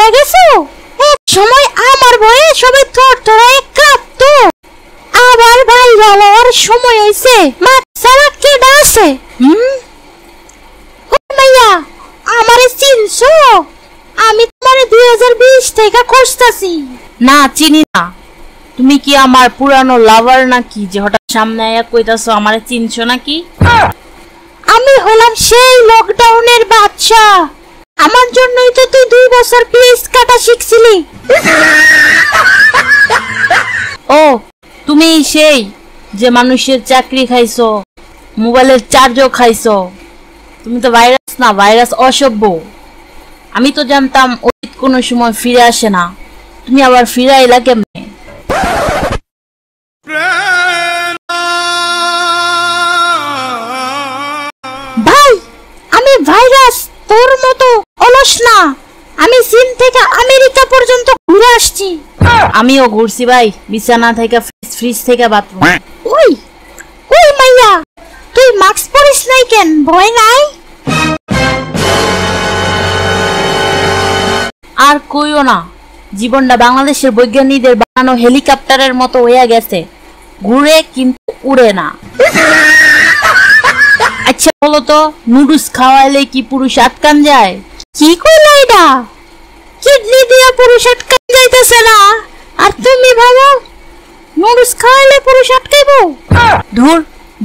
ভুলে গেছো? এক সময় আমার ভয়ে সবাই থরথরায় কাঁপতো। আবার ভাইরাল হওয়ার সময় হইছে। মাছারা কেডা আছে? ও মাইয়া, আমারে চিনছো? আমি তোমারে 2020 থেকে খুঁজতাছি। না, চিনি না। তুমি কি আমার পুরানো লাভার নাকি যে হঠাৎ সামনে আয়া কইতাছো আমারে চিনছো নাকি? আমি হলাম সেই লকডাউনের বাদশা। আমার জন্যই তো তুই 2 বছর পিস কাটা শিখছিলি। ও, তুমি সেই যে মানুষের চাকরি খাইছো, মোবাইলের চার্জও খাইছো। তুমি তো ভাইরাস না, ভাইরাস অসভ্য। আমি তো জানতাম অতীত কোনো সময় ফিরে আসে না। তুমি আবার ফিরে আইলা কেমনে? ভাই, আমি ভাইরাস তোর মতো অলস না। আমি চীন থেকে আমেরিকা পর্যন্ত ঘুরে আসছি। আমিও ঘুরছি ভাই, বিছানা থেকে ফ্রিজ থেকে বাথরুম। ওই ওই মাইয়া, তুই মাস্ক পরিস নাই কেন? ভয় নাই? আর কইও না, জীবনটা বাংলাদেশের বৈজ্ঞানিকদের বানানো হেলিকপ্টারের মতো হয়ে গেছে। ঘুরে কিন্তু উড়ে না। আচ্ছা বলো তো, নুডলস খাওয়াইলে কি পুরুষ আটকান যায়? কি কইলা এটা? কিডনি দিয়া পুরুষ আটকান যাইতেছে না, আর তুমি ভাবো নুডলস খাওয়াইলে পুরুষ আটকাইবো? ধুর,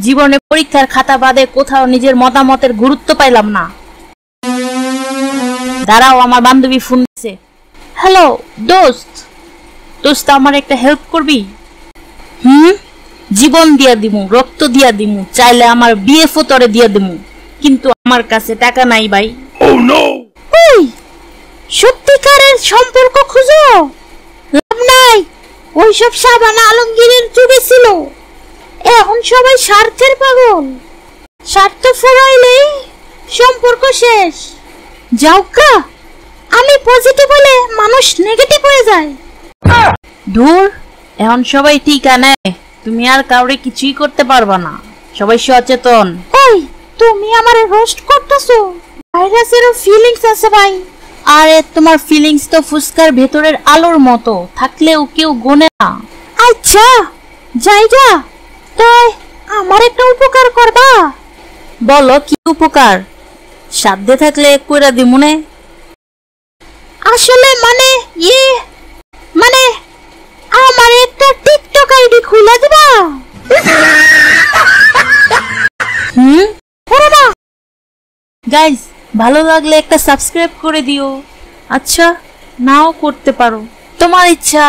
জীবনে পরীক্ষার খাতা বাদে কোথাও নিজের মতামতের গুরুত্ব পাইলাম না। দাঁড়াও, আমার বান্ধবী ফোন দিছে। হ্যালো দোস্ত, দোস্ত আমার একটা হেল্প করবি? জীবন দিয়া দিমু, রক্ত দিয়া দিমু, চাইলে আমার বিয়ে ফতরে দিয়া দিমু, কিন্তু আমার কাছে টাকা নাই ভাই। ওই সত্যিকারের সম্পর্ক খুঁজো, লাভ নাই। ওইসব সাবানা আলমগীরের যুগে ছিল। এখন সবাই স্বার্থের পাগল। স্বার্থ ফুরাইলেই সম্পর্ক শেষ। যাওকা, আমি পজিটিভ হলে মানুষ নেগেটিভ হয়ে যায়। ধুর, এখন সবাই টিকা নেয়, তুমি আর কাউরে কিছুই করতে পারবা না। সবাই সচেতন। ওই তুমি আমারে রোস্ট করতেছো? ভাইরাসেরও ফিলিংস আছে ভাই। আরে তোমার ফিলিংস তো ফুসকার ভেতরের আলোর মতো, থাকলেও কেউ গোনে না। আচ্ছা জায়গা, তাই আমার একটা উপকার করবা? বলো কি উপকার? সাধ্যে থাকলে কইরা দিমুনে। আসলে মানে আমার একটা টিকটক আইডি খুলে দিবা? গাইস, ভালো লাগলে একটা সাবস্ক্রাইব করে দিও। আচ্ছা, নাও করতে পারো, তোমার ইচ্ছা।